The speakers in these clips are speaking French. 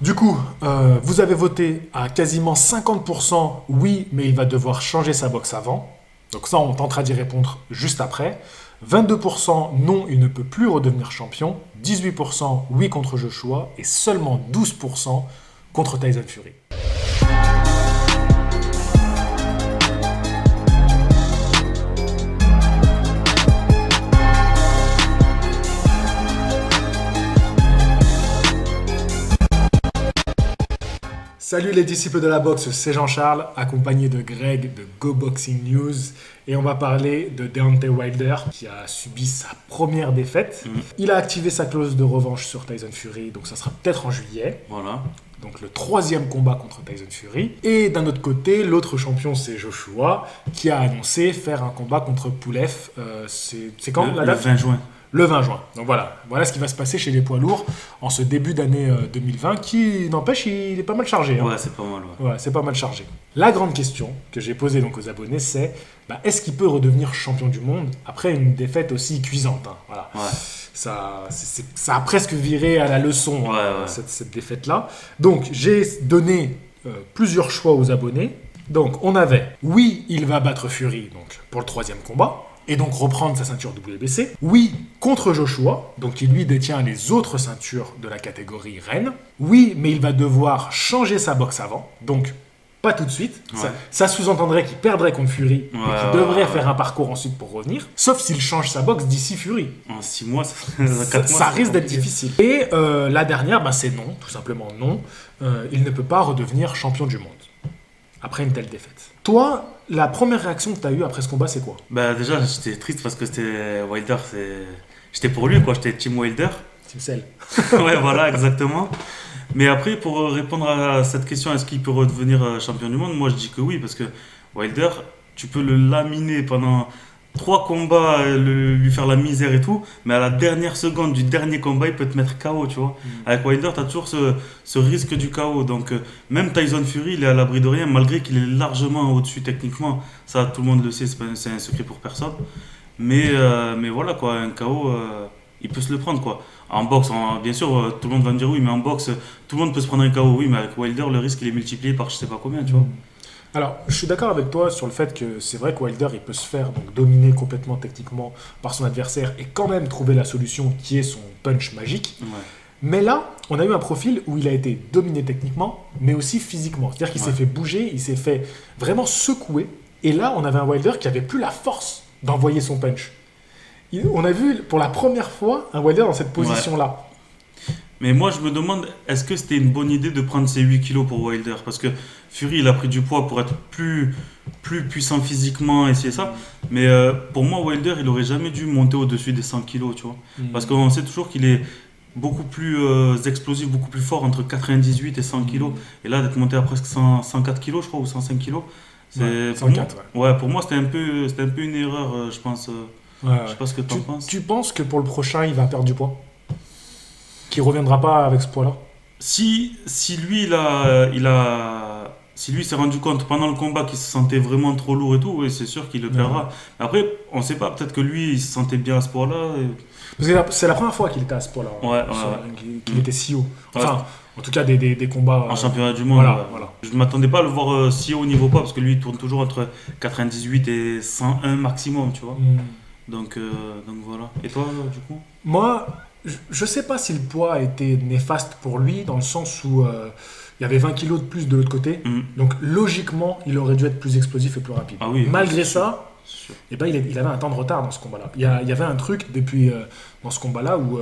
Du coup, vous avez voté à quasiment 50% oui, mais il va devoir changer sa boxe avant. Donc ça, on tentera d'y répondre juste après. 22% non, il ne peut plus redevenir champion. 18% oui contre Joshua et seulement 12% contre Tyson Fury. Salut les disciples de la boxe, c'est Jean-Charles, accompagné de Greg de Go Boxing News. Et on va parler de Deontay Wilder, qui a subi sa première défaite. Il a activé sa clause de revanche sur Tyson Fury, donc ça sera peut-être en juillet. Voilà. Donc le troisième combat contre Tyson Fury. Et d'un autre côté, l'autre champion, c'est Joshua, qui a annoncé faire un combat contre Pulev. C'est quand la Le date 20 juin. Le 20 juin. Donc voilà ce qui va se passer chez les poids lourds en ce début d'année 2020 qui, n'empêche, il est pas mal chargé. Hein. Ouais, c'est pas mal. Ouais, c'est pas mal chargé. La grande question que j'ai posée donc aux abonnés, c'est est-ce qu'il peut redevenir champion du monde après une défaite aussi cuisante, hein. Voilà. Ouais. Ça a presque viré à la leçon, Ouais. cette défaite-là. Donc j'ai donné plusieurs choix aux abonnés. Donc on avait, oui, il va battre Fury donc, pour le troisième combat. Et donc reprendre sa ceinture WBC. Oui, contre Joshua, donc qui lui détient les autres ceintures de la catégorie reine. Oui, mais il va devoir changer sa boxe avant, donc pas tout de suite. Ouais. Ça sous-entendrait qu'il perdrait contre Fury et qu'il Ouais, devrait ouais. faire un parcours ensuite pour revenir, sauf s'il change sa boxe d'ici Fury. En 6 mois, 4 mois. Ça risque d'être difficile. Et la dernière, c'est non, tout simplement non. Il ne peut pas redevenir champion du monde après une telle défaite. Toi, la première réaction que tu as eue après ce combat, c'est quoi? Bah, déjà, j'étais triste parce que c'était Wilder. J'étais pour lui, quoi. J'étais Team Wilder. Team Cell. Ouais, voilà, exactement. Mais après, pour répondre à cette question, est-ce qu'il peut redevenir champion du monde? Moi, je dis que oui, parce que Wilder, tu peux le laminer pendant 3 combats, lui faire la misère et tout, mais à la dernière seconde du dernier combat, il peut te mettre KO, tu vois. Avec Wilder, tu as toujours ce risque du KO. Donc, même Tyson Fury, il est à l'abri de rien, malgré qu'il est largement au-dessus techniquement. Ça, tout le monde le sait, c'est un secret pour personne. Mais voilà, quoi, un KO, il peut se le prendre, quoi. En boxe, bien sûr, tout le monde va me dire oui, mais en boxe, tout le monde peut se prendre un KO, oui, mais avec Wilder, le risque, il est multiplié par je sais pas combien, tu vois. Alors, je suis d'accord avec toi sur le fait que c'est vrai que Wilder, il peut se faire donc, dominer complètement techniquement par son adversaire et quand même trouver la solution qui est son punch magique. Ouais. Mais là, on a eu un profil où il a été dominé techniquement, mais aussi physiquement. C'est-à-dire qu'il s'est fait bouger, il s'est fait vraiment secouer. Et là, on avait un Wilder qui avait plus la force d'envoyer son punch. On a vu pour la première fois un Wilder dans cette position-là. Mais moi, je me demande, est-ce que c'était une bonne idée de prendre ces 8 kilos pour Wilder? Parce que Fury, il a pris du poids pour être plus puissant physiquement et c'est ça. Mais pour moi, Wilder, il aurait jamais dû monter au-dessus des 100 kilos, tu vois. Parce qu'on sait toujours qu'il est beaucoup plus explosif, beaucoup plus fort entre 98 et 100 kilos. Et là, d'être monté à presque 104 kilos, je crois, ou 105 kilos. C'est, 104, pour moi, c'était un peu une erreur, je pense. Je sais pas ce que tu en penses. Tu penses que pour le prochain, il va perdre du poids? Qu'il reviendra pas avec ce poids-là? Si lui si lui s'est rendu compte pendant le combat qu'il se sentait vraiment trop lourd et tout, oui, c'est sûr qu'il le perdra. Mais après, on sait pas, peut-être que lui il se sentait bien à ce poids-là. Parce que c'est la première fois qu'il était à ce poids-là. Ouais. Qu'il était si haut. Enfin, en tout cas, des combats. En championnat du monde. Voilà. Je m'attendais pas à le voir si haut au niveau poids parce que lui il tourne toujours entre 98 et 101 maximum, tu vois. Donc voilà. Et toi, du coup? Moi, je sais pas si le poids a été néfaste pour lui, dans le sens où il y avait 20 kilos de plus de l'autre côté. Donc logiquement, il aurait dû être plus explosif et plus rapide. Ah oui, malgré ça, il avait un temps de retard dans ce combat-là. Il y avait un truc depuis dans ce combat-là où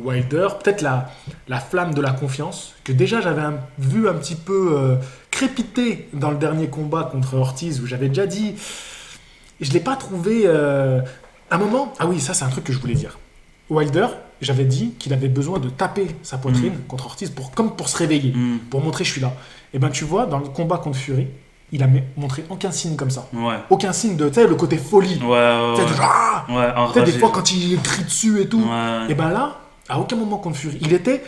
Wilder, peut-être la flamme de la confiance, que déjà j'avais vu un petit peu crépiter dans le dernier combat contre Ortiz, où j'avais déjà dit, je l'ai pas trouvé... un moment, ah oui, ça c'est un truc que je voulais dire. Wilder, j'avais dit qu'il avait besoin de taper sa poitrine contre Ortiz comme pour se réveiller, pour montrer je suis là. Et ben tu vois, dans le combat contre Fury, il a montré aucun signe comme ça. Ouais. Aucun signe de, tu sais, le côté folie. Tu sais, des fois quand il crie dessus et tout. Et ben là, à aucun moment contre Fury, il était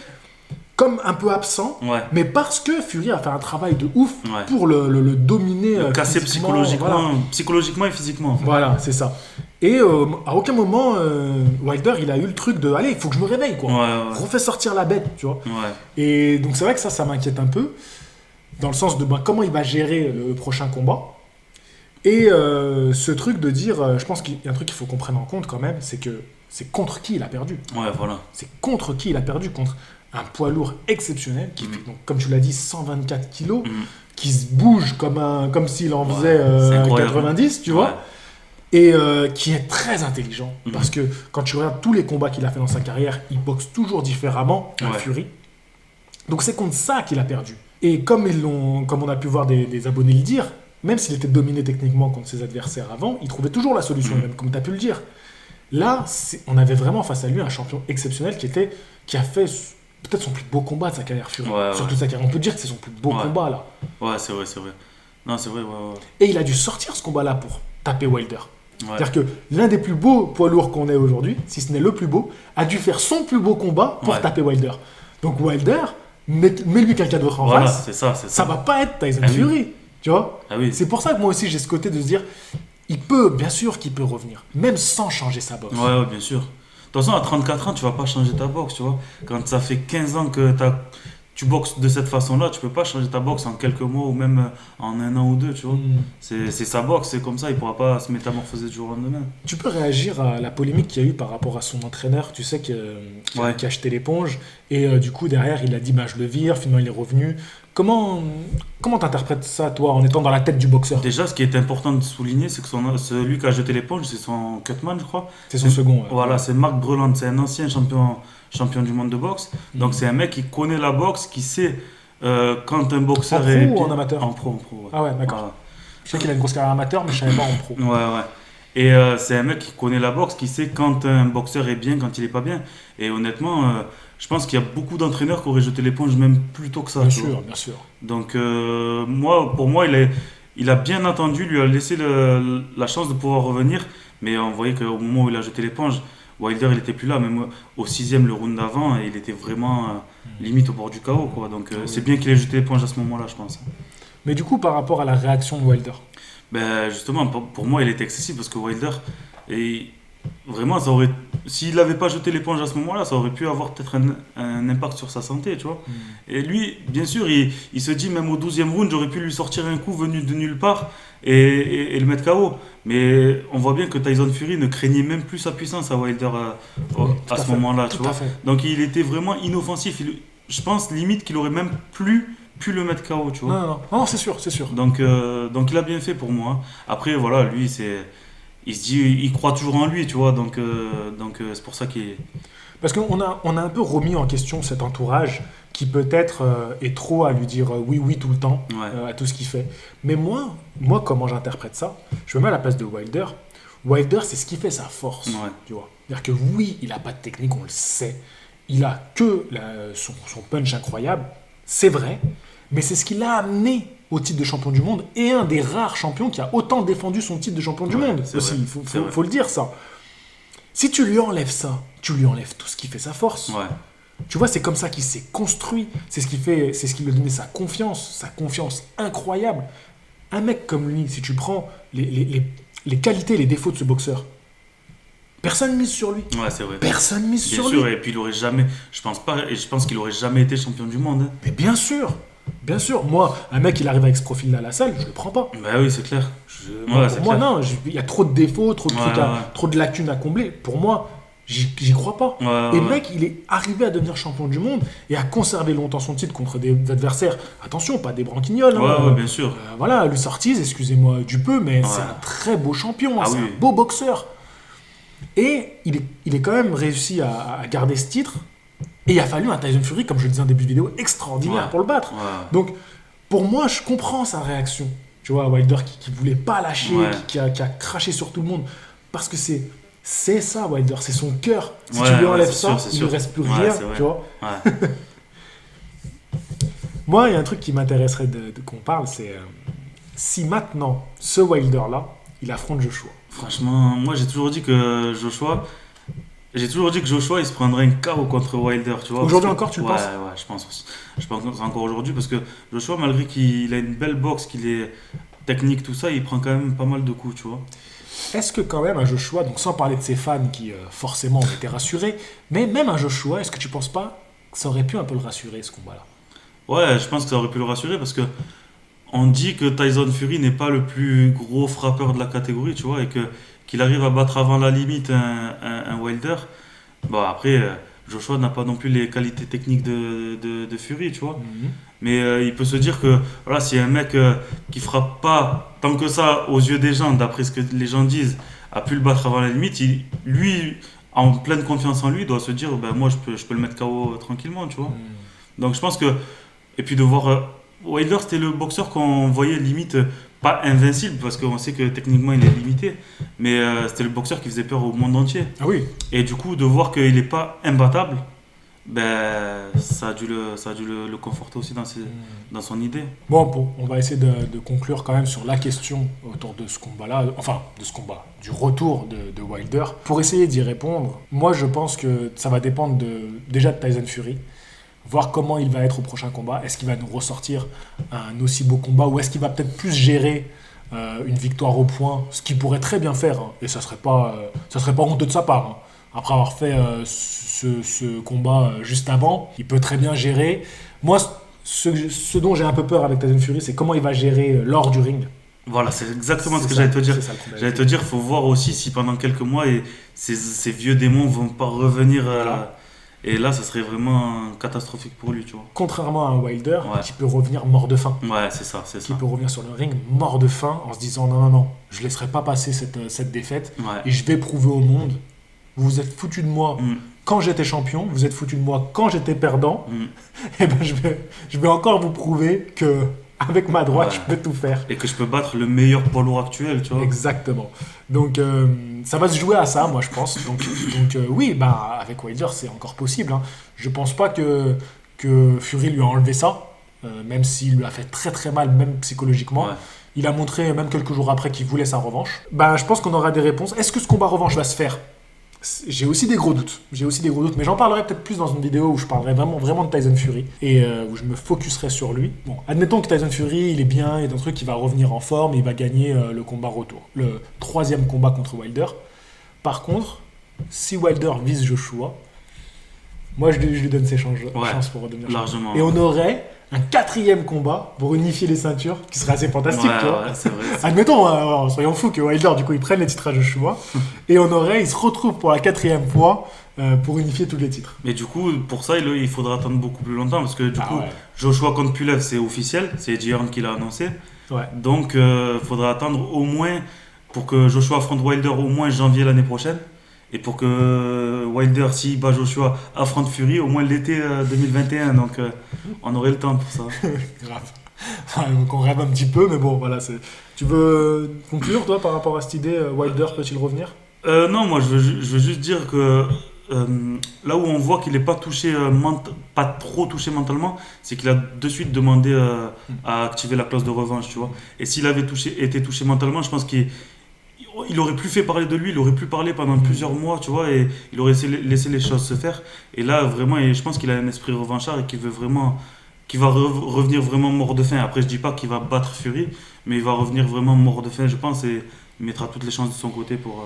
comme un peu absent, mais parce que Fury a fait un travail de ouf pour le dominer. Le casser psychologiquement et physiquement. Voilà, c'est ça. Et à aucun moment, Wilder, il a eu le truc de allez, il faut que je me réveille, quoi. Refais sortir la bête, tu vois. Ouais. Et donc c'est vrai que ça m'inquiète un peu, dans le sens de comment il va gérer le prochain combat. Et ce truc de dire, je pense qu'il y a un truc qu'il faut qu'on prenne en compte quand même, c'est que c'est contre qui il a perdu. Ouais, voilà. C'est contre qui il a perdu, contre un poids lourd exceptionnel, qui fait, donc, comme tu l'as dit, 124 kilos, qui se bouge comme s'il en faisait 90, tu vois. Et qui est très intelligent. Parce que quand tu regardes tous les combats qu'il a fait dans sa carrière, il boxe toujours différemment, Fury. Donc c'est contre ça qu'il a perdu. Et comme on a pu voir des abonnés le dire, même s'il était dominé techniquement contre ses adversaires avant, il trouvait toujours la solution, même comme tu as pu le dire. Là, on avait vraiment face à lui un champion exceptionnel qui a fait peut-être son plus beau combat de sa carrière, Fury. Sur toute sa carrière. On peut dire que c'est son plus beau combat, là. Ouais, c'est vrai. Non, c'est vrai, Et il a dû sortir ce combat-là pour taper Wilder. C'est-à-dire que l'un des plus beaux poids lourds qu'on ait aujourd'hui, si ce n'est le plus beau, a dû faire son plus beau combat pour taper Wilder. Donc Wilder, mets-lui quelqu'un d'autre en face, c'est ça. Va pas être Tyson Fury. Tu vois. Oui. C'est pour ça que moi aussi j'ai ce côté de se dire, bien sûr qu'il peut revenir, même sans changer sa boxe. Ouais, bien sûr. De toute façon, à 34 ans, tu vas pas changer ta boxe, tu vois. Quand ça fait 15 ans que tu boxes de cette façon-là, tu peux pas changer ta boxe en quelques mois ou même en un an ou deux, tu vois. C'est sa boxe, c'est comme ça, il pourra pas se métamorphoser du jour au lendemain. Tu peux réagir à la polémique qu'il y a eu par rapport à son entraîneur, tu sais, qui a acheté l'éponge, et du coup, derrière, il a dit, je le vire, finalement, il est revenu. Comment t'interprètes ça, toi, en étant dans la tête du boxeur? Déjà, ce qui est important de souligner, c'est que celui qui a jeté l'éponge, c'est son cutman, je crois. C'est son second. Voilà, c'est Marc Breland, c'est un ancien champion du monde de boxe. Donc c'est un mec qui connaît la boxe, qui sait quand un boxeur est... En pro ou en amateur? En pro. Ah ouais, d'accord. Voilà. Je sais qu'il a une grosse carrière amateur, mais je savais pas en pro. Ouais. Et c'est un mec qui connaît la boxe, qui sait quand un boxeur est bien, quand il est pas bien. Et honnêtement, je pense qu'il y a beaucoup d'entraîneurs qui auraient jeté l'éponge même plus tôt que ça. Bien sûr. Donc pour moi, il a bien attendu, lui a laissé la chance de pouvoir revenir. Mais on voyait qu'au moment où il a jeté l'éponge, Wilder, il était plus là. Même au 6e, le round d'avant, il était vraiment limite au bord du chaos, quoi. Donc c'est bien qu'il ait jeté l'éponge à ce moment-là, je pense. Mais du coup, par rapport à la réaction de Wilder, justement, pour moi, il était excessif parce que Wilder, vraiment, s'il n'avait pas jeté l'éponge à ce moment-là, ça aurait pu avoir peut-être un impact sur sa santé, tu vois. Et lui, bien sûr, il se dit, même au 12e round, j'aurais pu lui sortir un coup venu de nulle part et le mettre KO. Mais on voit bien que Tyson Fury ne craignait même plus sa puissance à Wilder à ce moment-là, tu vois. Donc il était vraiment inoffensif. Je pense limite qu'il aurait même pu le mettre KO, tu vois. Non, c'est sûr. Donc il a bien fait pour moi. Après, voilà, lui, il se dit, il croit toujours en lui, tu vois. Donc c'est pour ça qu'il... Parce qu'on a un peu remis en question cet entourage qui peut-être est trop à lui dire oui tout le temps à tout ce qu'il fait. Mais moi, comment j'interprète ça? Je me mets à la place de Wilder. Wilder, c'est ce qui fait sa force, tu vois. C'est-à-dire que oui, il n'a pas de technique, on le sait. Il a que son punch incroyable, c'est vrai. Mais c'est ce qui l'a amené au titre de champion du monde et un des rares champions qui a autant défendu son titre de champion du monde aussi. Il faut le dire, ça. Si tu lui enlèves ça, tu lui enlèves tout ce qui fait sa force. Tu vois, c'est comme ça qu'il s'est construit. C'est ce qui lui a donné sa confiance incroyable. Un mec comme lui, si tu prends les qualités et les défauts de ce boxeur, personne mise sur lui. Ouais, c'est vrai. Personne mise sur lui. Bien sûr, et puis il aurait jamais... Je pense qu'il aurait jamais été champion du monde. Hein. Mais bien sûr. Moi, un mec, il arrive avec ce profil-là à la salle, je le prends pas. Bah oui, c'est clair. Non, il y a trop de défauts, trop de trucs, trop de lacunes à combler. Pour moi, j'y crois pas. Et le mec, il est arrivé à devenir champion du monde et à conserver longtemps son titre contre des adversaires. Attention, pas des branquignoles. Bien sûr. Luis Ortiz, excusez-moi du peu, mais c'est un très beau champion, c'est un beau boxeur. Et il est quand même réussi à garder ce titre. Et il a fallu un Tyson Fury, comme je le disais en début de vidéo, extraordinaire pour le battre. Donc, pour moi, je comprends sa réaction. Tu vois, Wilder qui voulait pas lâcher, qui a craché sur tout le monde. Parce que c'est ça, Wilder, c'est son cœur. Si tu lui enlèves ça, il ne reste plus rien. Tu vois. Moi, il y a un truc qui m'intéresserait qu'on parle, c'est si maintenant, ce Wilder-là, il affronte Joshua. Franchement, moi, j'ai toujours dit que Joshua, il se prendrait un KO contre Wilder, tu vois. Aujourd'hui encore, tu le penses? Ouais, je pense aussi. Je pense encore aujourd'hui parce que Joshua, malgré qu'il a une belle boxe, qu'il est technique, tout ça, il prend quand même pas mal de coups, tu vois. Est-ce que quand même un Joshua, donc sans parler de ses fans qui forcément ont été rassurés, mais même un Joshua, est-ce que tu penses pas que ça aurait pu un peu le rassurer ce combat-là? Ouais, je pense que ça aurait pu le rassurer parce que on dit que Tyson Fury n'est pas le plus gros frappeur de la catégorie, tu vois, et que qu'il arrive à battre avant la limite un Wilder. Bon, après, Joshua n'a pas non plus les qualités techniques de Fury, tu vois. Mhm. Mais il peut se dire que voilà, si un mec qui frappe pas tant que ça aux yeux des gens, d'après ce que les gens disent, a pu le battre avant la limite, lui, en pleine confiance en lui, doit se dire ben, moi je peux le mettre KO tranquillement, tu vois. Mhm. Donc je pense que. Et puis de voir. Wilder, c'était le boxeur qu'on voyait limite pas invincible, parce qu'on sait que techniquement il est limité, mais c'était le boxeur qui faisait peur au monde entier. Ah oui. Et du coup, de voir qu'il n'est pas imbattable, ben, ça a dû le conforter aussi dans son idée. Bon, on va essayer de conclure quand même sur la question autour de ce combat-là, enfin de ce combat, du retour de Wilder. Pour essayer d'y répondre, moi je pense que ça va dépendre déjà de Tyson Fury, voir comment il va être au prochain combat. Est-ce qu'il va nous ressortir un aussi beau combat ou est-ce qu'il va peut-être plus gérer une victoire au point, ce qu'il pourrait très bien faire, hein, et ça serait pas honteux de sa part, hein. Après avoir fait ce combat juste avant, il peut très bien gérer. Moi, ce dont j'ai un peu peur avec Tyson Fury, c'est comment il va gérer l'or du ring. Voilà, c'est exactement ce que ça, j'allais te dire. c'est ça le problème. J'allais te dire, il faut voir aussi si pendant quelques mois, ces vieux démons vont pas revenir. Voilà. Et là, ça serait vraiment catastrophique pour lui, tu vois. Contrairement à un Wilder, Ouais. qui peut revenir mort de faim. Ouais, c'est ça. Qui peut revenir sur le ring mort de faim en se disant non, je ne laisserai pas passer cette défaite Ouais. et je vais prouver au monde, vous vous êtes foutu de moi Mm, quand j'étais champion, vous êtes foutu de moi quand j'étais perdant, mm. et ben je vais encore vous prouver que avec ma droite Ouais. je peux tout faire. Et que je peux battre le meilleur poids lourd actuel, tu vois. Exactement. Donc ça va se jouer à ça, moi je pense. Donc oui, bah avec Wilder c'est encore possible, hein. Je pense pas que Fury lui a enlevé ça, même s'il lui a fait très très mal, même psychologiquement. Ouais. Il a montré, même quelques jours après, qu'il voulait sa revanche. Ben, je pense qu'on aura des réponses. Est-ce que ce combat revanche va se faire? J'ai aussi des gros doutes. Mais j'en parlerai peut-être plus dans une vidéo où je parlerai vraiment de Tyson Fury et où je me focuserai sur lui. Bon, admettons que Tyson Fury, il est bien, il y a un truc qui va revenir en forme et il va gagner le combat retour. Le 3e combat contre Wilder. Par contre, si Wilder vise Joshua, moi je lui donne ses chances pour redevenir champion. Largement. Et on aurait un 4e combat pour unifier les ceintures, qui serait assez fantastique, tu vois. Ouais, c'est vrai. Admettons, soyons fous que Wilder, du coup, il prenne les titres à Joshua, et il se retrouve pour la 4e fois pour unifier tous les titres. Mais du coup, pour ça, il faudra attendre beaucoup plus longtemps parce que du coup, ouais. Joshua contre Pulev, c'est officiel, c'est Eddie Hearn qui l'a annoncé. Ouais. Donc, il faudra attendre au moins pour que Joshua affronte Wilder au moins janvier l'année prochaine. Et pour que Wilder, s'il bat Joshua, affronte Fury au moins l'été 2021. Donc, on aurait le temps pour ça. Grave. Ouais, donc on rêve un petit peu, mais bon, voilà. Tu veux conclure, toi, par rapport à cette idée, Wilder peut-il revenir? Non, moi, je veux juste dire que là où on voit qu'il n'est pas touché, pas trop touché mentalement, c'est qu'il a de suite demandé à activer la clause de revanche, tu vois. Et s'il avait été touché mentalement, je pense qu'il aurait plus fait parler de lui, il aurait plus parlé pendant plusieurs mois, tu vois, et il aurait laissé les choses se faire. Et là, vraiment, je pense qu'il a un esprit revanchard et qu'il va revenir vraiment mort de faim. Après, je dis pas qu'il va battre Fury, mais il va revenir vraiment mort de faim, je pense, et il mettra toutes les chances de son côté pour.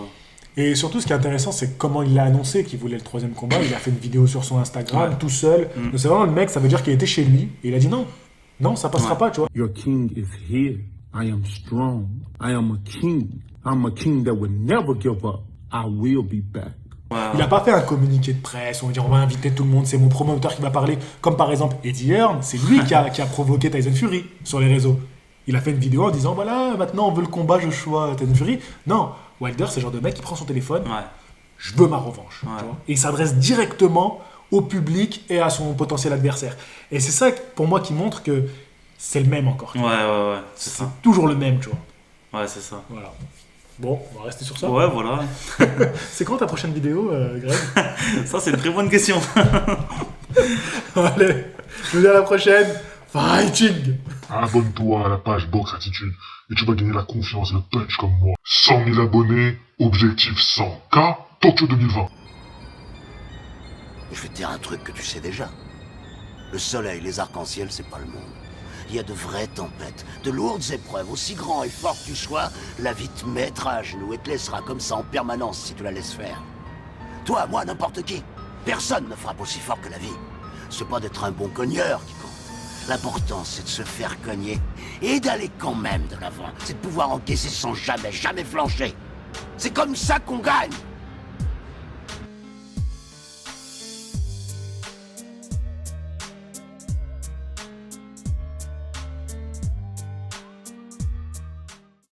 Et surtout, ce qui est intéressant, c'est comment il l'a annoncé qu'il voulait le 3e combat. Il a fait une vidéo sur son Instagram, Ouais. tout seul. Mm. Donc c'est vraiment le mec, ça veut dire qu'il était chez lui, et il a dit non, ça passera Ouais. pas, tu vois. Your king is here. I am strong. I am a king. I'm a king that will never give up. I will be back. Il n'a pas fait un communiqué de presse, on va dire on va inviter tout le monde, c'est mon promoteur qui va parler. Comme par exemple Eddie Hearn, c'est lui qui a provoqué Tyson Fury sur les réseaux. Il a fait une vidéo en disant voilà, maintenant on veut le combat Joshua Tyson Fury. Non, Wilder c'est le genre de mec qui prend son téléphone, Ouais. je veux ma revanche. Ouais. Tu vois, et il s'adresse directement au public et à son potentiel adversaire. Et c'est ça pour moi qui montre que c'est le même encore. tu vois. Ouais, c'est ça. Toujours le même, tu vois. Ouais, c'est ça. Voilà. Bon, on va rester sur ça. Ouais, voilà. C'est quand ta prochaine vidéo, Greg? Ça, c'est une très bonne question. Allez, je vous dis à la prochaine. Fighting! Abonne-toi à la page Box Attitude et tu vas gagner la confiance et le punch comme moi. 100 000 abonnés, objectif 100K, Tokyo 2020. Je vais te dire un truc que tu sais déjà. Le soleil, les arcs-en-ciel, c'est pas le monde. il y a de vraies tempêtes, de lourdes épreuves, aussi grand et fort que tu sois, la vie te mettra à genoux et te laissera comme ça en permanence si tu la laisses faire. Toi, moi, n'importe qui. Personne ne frappe aussi fort que la vie. C'est pas d'être un bon cogneur qui compte. L'important, c'est de se faire cogner et d'aller quand même de l'avant. C'est de pouvoir encaisser sans jamais flancher. C'est comme ça qu'on gagne.